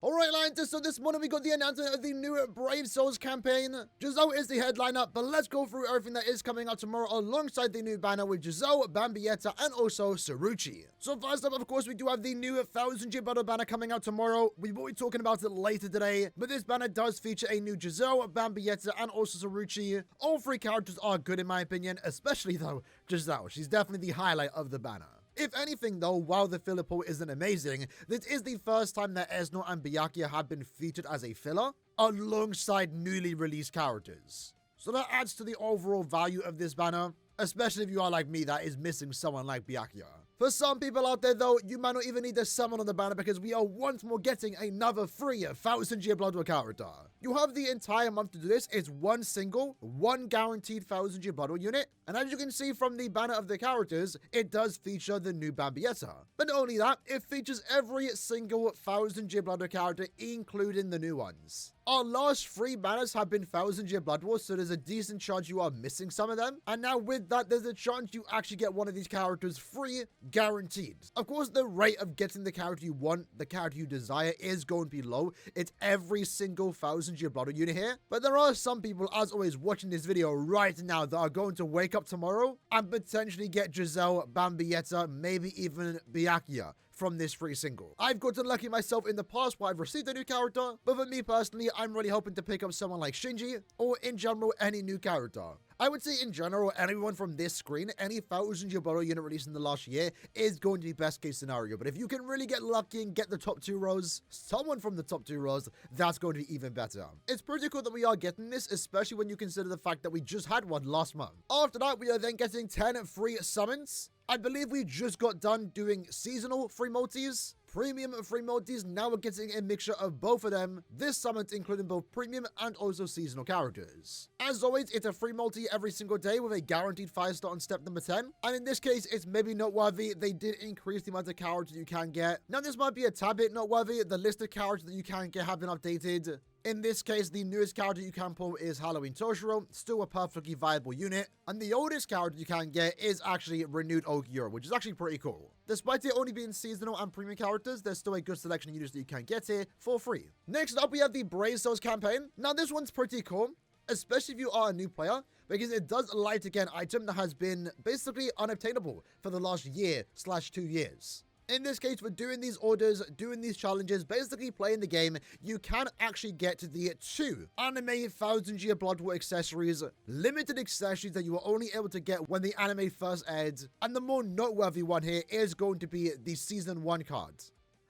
Alright, Lions, so this morning we got the announcement of the new Brave Souls campaign. Giselle is the headliner, but let's go through everything that is coming out tomorrow alongside the new banner with Giselle, Bambietta, and also Sarucci. So first up, of course, we do have the new 1000-year battle banner coming out tomorrow. We will be talking about it later today, but this banner does feature a new Giselle, Bambietta, and also Sarucci. All three characters are good in my opinion, especially though Giselle. She's definitely the highlight of the banner. If anything though, while the filler pool isn't amazing, this is the first time that Esno and Byakuya have been featured as a filler alongside newly released characters. So that adds to the overall value of this banner, especially if you are like me that is missing someone like Byakuya. For some people out there though, you might not even need to summon on the banner because we are once more getting another free 1000-year Blood War character. You have the entire month to do this. It's one guaranteed 1000-year Blood War unit. And as you can see from the banner of the characters, it does feature the new Bambietta. But not only that, it features every single 1000-year Blood War character, including the new ones. Our last 3 banners have been 1000-year Blood Wars, so there's a decent chance you are missing some of them. And now with that, there's a chance you actually get one of these characters free, guaranteed. Of course, the rate of getting the character you want, the character you desire, is going to be low. It's every single 1000-year Blood War unit here. But there are some people, as always, watching this video right now that are going to wake up tomorrow and potentially get Giselle, Bambietta, maybe even Byakuya from this free single. I've gotten lucky myself in the past where I've received a new character, but for me personally, I'm really hoping to pick up someone like Shinji, or in general, any new character. I would say in general, anyone from this screen, any 1000-year Blood War unit released in the last year is going to be best case scenario. But if you can really get lucky and get the top 2 rows, someone from the top 2 rows, that's going to be even better. It's pretty cool that we are getting this, especially when you consider the fact that we just had one last month. After that, we are then getting 10 free summons. I believe we just got done doing seasonal free multis. Premium free multis, now we're getting a mixture of both of them. This summons including both premium and also seasonal characters. As always, it's a free multi every single day with a guaranteed 5-star on step number 10. And in this case, it's maybe noteworthy. They did increase the amount of characters you can get. Now, this might be a tad bit noteworthy. The list of characters that you can get have been updated. In this case, the newest character you can pull is Halloween Toshiro, still a perfectly viable unit. And the oldest character you can get is actually Renewed Aaroniero, which is actually pretty cool. Despite it only being seasonal and premium characters, there's still a good selection of units that you can get here for free. Next up, we have the Brave Souls campaign. Now, this one's pretty cool, especially if you are a new player, because it does allow you to get an item that has been basically unobtainable for the last year/2 years. In this case, for doing these orders, doing these challenges, basically playing the game, you can actually get the 2 anime 1000-year Blood War accessories, limited accessories that you were only able to get when the anime first aired. And the more noteworthy one here is going to be the Season 1 card,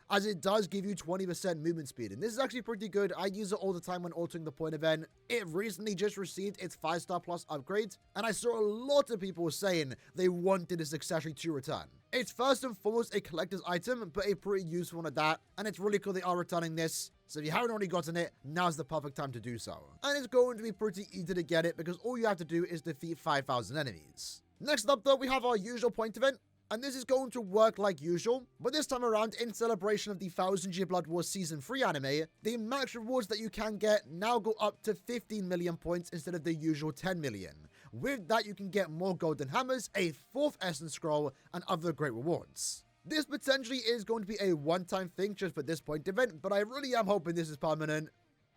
as it does give you 20% movement speed. And this is actually pretty good. I use it all the time when altering the point event. It recently just received its 5-star plus upgrade, and I saw a lot of people saying they wanted this accessory to return. It's first and foremost a collector's item, but a pretty useful one at that, and it's really cool they are returning this. So if you haven't already gotten it, now's the perfect time to do so. And it's going to be pretty easy to get it because all you have to do is defeat 5,000 enemies. Next up though, we have our usual point event. And this is going to work like usual, but this time around, in celebration of the 1000-year Blood War Season 3 anime, the max rewards that you can get now go up to 15 million points instead of the usual 10 million. With that, you can get more golden hammers, a 4th essence scroll, and other great rewards. This potentially is going to be a one-time thing just for this point event, but I really am hoping this is permanent,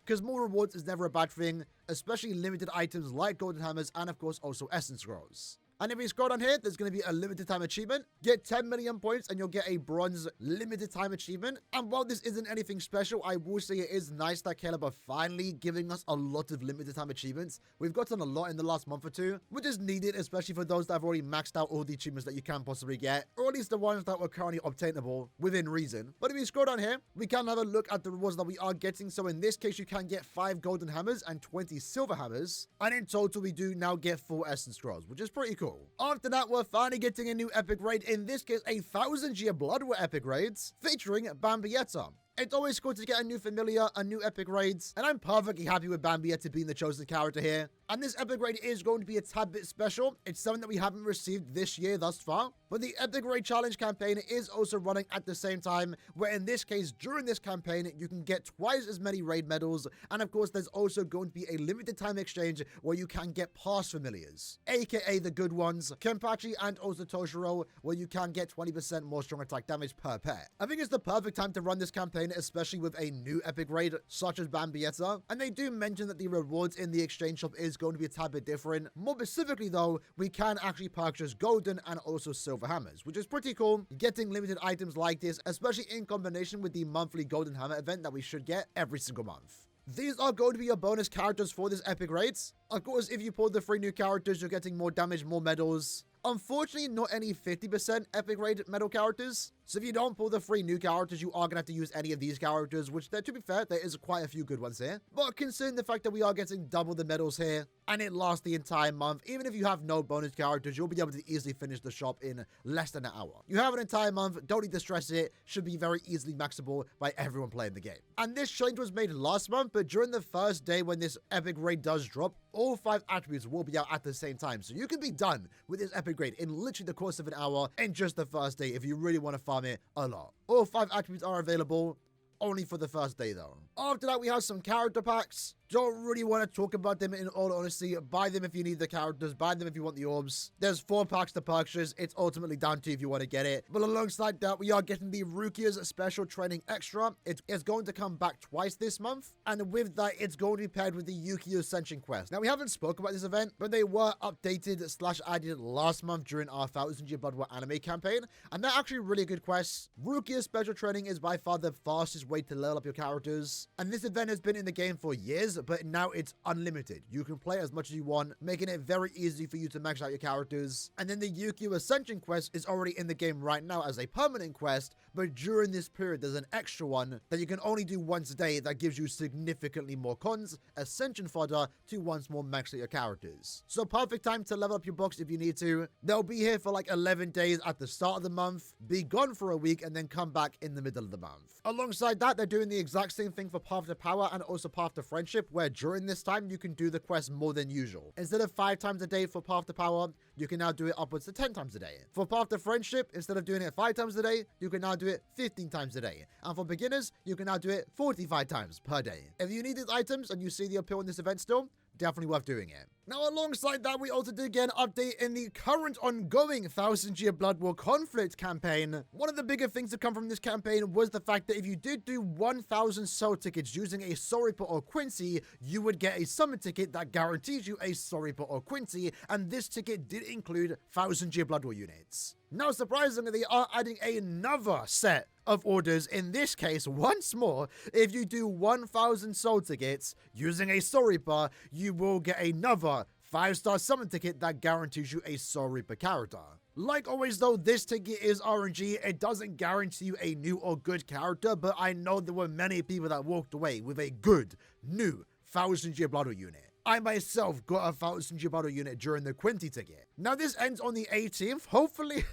because more rewards is never a bad thing, especially limited items like golden hammers and of course also essence scrolls. And if you scroll down here, there's going to be a limited time achievement. Get 10 million points and you'll get a bronze limited time achievement. And while this isn't anything special, I will say it is nice that Caleb are finally giving us a lot of limited time achievements. We've gotten a lot in the last month or two, which is needed, especially for those that have already maxed out all the achievements that you can possibly get, or at least the ones that were currently obtainable within reason. But if you scroll down here, we can have a look at the rewards that we are getting. So in this case, you can get 5 golden hammers and 20 silver hammers. And in total, we do now get 4 essence scrolls, which is pretty cool. After that, we're finally getting a new epic raid, in this case a 1000-year Blood War epic raids featuring Bambietta. It's always cool to get a new familiar, a new epic raids, and I'm perfectly happy with Bambietta being the chosen character here. And this epic raid is going to be a tad bit special. It's something that we haven't received this year thus far. But the epic raid challenge campaign is also running at the same time, where in this case, during this campaign, you can get twice as many raid medals. And of course, there's also going to be a limited time exchange where you can get past familiars, aka the good ones, Kenpachi and also Toshiro, where you can get 20% more strong attack damage per pair. I think it's the perfect time to run this campaign, especially with a new epic raid such as Bambietta. And they do mention that the rewards in the exchange shop is going to be a tad bit different. More specifically though, we can actually purchase golden and also silver hammers, which is pretty cool. Getting limited items like this, especially in combination with the monthly golden hammer event that we should get every single month. These are going to be your bonus characters for this epic raid. Of course, if you pull the 3 new characters, you're getting more damage, more medals. Unfortunately, not any 50% epic raid medal characters. So if you don't pull the 3 new characters, you are going to have to use any of these characters, which, to be fair, there is quite a few good ones here. But considering the fact that we are getting double the medals here, and it lasts the entire month, even if you have no bonus characters, you'll be able to easily finish the shop in less than an hour. You have an entire month, don't need to stress it, should be very easily maxable by everyone playing the game. And this change was made last month, but during the first day when this epic raid does drop, all 5 attributes will be out at the same time. So you can be done with this epic raid in literally the course of an hour in just the first day if you really want to farm it a lot. All 5 attributes are available, only for the first day though. After that, we have some character packs. Don't really want to talk about them in all honesty. Buy them if you need the characters. Buy them if you want the orbs. There's 4 packs to purchase. It's ultimately down to you if you want to get it. But alongside that, we are getting the Rukia's Special Training Extra. It's going to come back twice this month. And with that, it's going to be paired with the Yukio Ascension Quest. Now, we haven't spoken about this event, but they were updated / added last month during our 1000 Year Blood War anime campaign. And they're actually really good quests. Rukia's Special Training is by far the fastest way to level up your characters. And this event has been in the game for years, but now it's unlimited. You can play as much as you want, making it very easy for you to max out your characters. And then the Yukio Ascension Quest is already in the game right now as a permanent quest, but during this period, there's an extra one that you can only do once a day that gives you significantly more cons, ascension fodder to once more max out your characters. So perfect time to level up your box if you need to. They'll be here for like 11 days at the start of the month, be gone for a week, and then come back in the middle of the month. Alongside that, they're doing the exact same thing for Path to Power and also Path to Friendship, where during this time, you can do the quest more than usual. Instead of 5 times a day for Path to Power, you can now do it upwards to 10 times a day. For Path to Friendship, instead of doing it 5 times a day, you can now do it 15 times a day. And for beginners, you can now do it 45 times per day. If you need these items and you see the appeal in this event still, definitely worth doing it. Now, alongside that, we also did get an update in the current ongoing 1000 Year Blood War conflict campaign. One of the bigger things to come from this campaign was the fact that if you did do 1000 soul tickets using a Soul Reaper or Quincy, you would get a summon ticket that guarantees you a Soul Reaper or Quincy, and this ticket did include 1000 Year Blood War units. Now, surprisingly, they are adding another set of orders, in this case, once more. If you do 1000 soul tickets using a Soul Reaper, you will get another 5-star summon ticket that guarantees you a Soul Reaper character. Like always though, this ticket is RNG. It doesn't guarantee you a new or good character, but I know there were many people that walked away with a good, new 1000 Year Blood War unit. I myself got a 1000 Year Blood War unit during the Quinty ticket. Now this ends on the 18th, hopefully.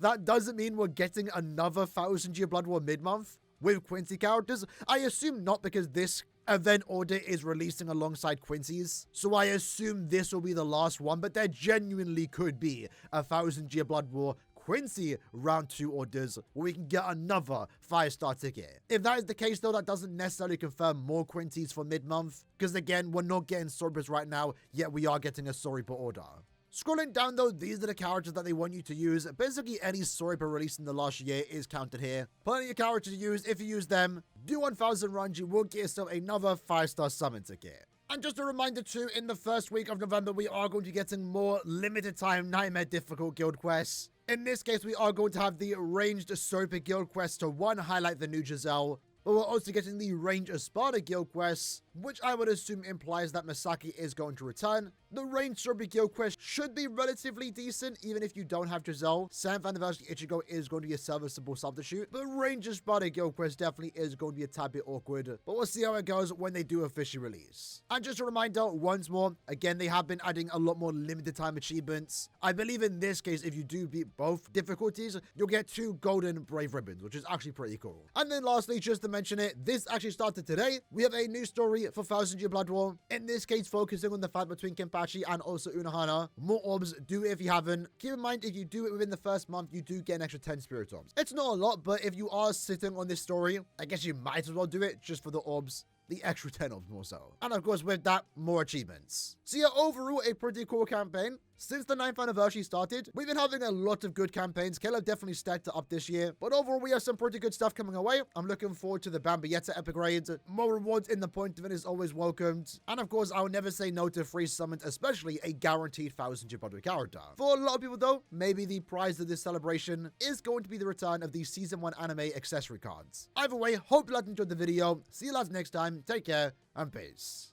That doesn't mean we're getting another 1000 Year Blood War mid-month with Quincy characters. I assume not, because this event order is releasing alongside Quincy's. So I assume this will be the last one, but there genuinely could be a 1000 Year Blood War Quincy round 2 orders where we can get another 5-star ticket. If that is the case though, that doesn't necessarily confirm more Quincy's for mid-month, because again, we're not getting Soul Reapers right now, yet we are getting a Soul Reaper order. Scrolling down though, these are the characters that they want you to use. Basically any Soul Reaper released in the last year is counted here. Plenty of characters to use. If you use them, do 1000 runs, you will get yourself another 5-star summon ticket. And just a reminder too, in the first week of November, we are going to be getting more limited time Nightmare difficult guild quests. In this case, we are going to have the ranged Soul Reaper guild quest to highlight the new Giselle. But we're also getting the Range Espada guild quest, which I would assume implies that Misaki is going to return. The Range Sorbet guild quest should be relatively decent, even if you don't have Giselle. 7th Anniversary Ichigo is going to be a serviceable substitute, but Range Espada guild quest definitely is going to be a tad bit awkward. But we'll see how it goes when they do officially release. And just a reminder, once more, again, they have been adding a lot more limited time achievements. I believe in this case, if you do beat both difficulties, you'll get 2 golden Brave Ribbons, which is actually pretty cool. And then lastly, just the mention it, this actually started today. We have a new story for 1000 Year Blood War. In this case, focusing on the fight between Kenpachi and also Unohana. More orbs, do it if you haven't. Keep in mind, if you do it within the first month, you do get an extra 10 spirit orbs. It's not a lot, but if you are sitting on this story, I guess you might as well do it just for the orbs. The extra 10 orbs more so. And of course, with that, more achievements. So yeah, overall, a pretty cool campaign. Since the 9th anniversary started, we've been having a lot of good campaigns. Caleb definitely stacked it up this year. But overall, we have some pretty good stuff coming away. I'm looking forward to the Bambietta epic raid. More rewards in the point of it is always welcomed. And of course, I'll never say no to free summons, especially a guaranteed 1000 Year Blood War character. For a lot of people though, maybe the prize of this celebration is going to be the return of the Season 1 anime accessory cards. Either way, hope you guys enjoyed the video. See you lads next time. Take care and peace.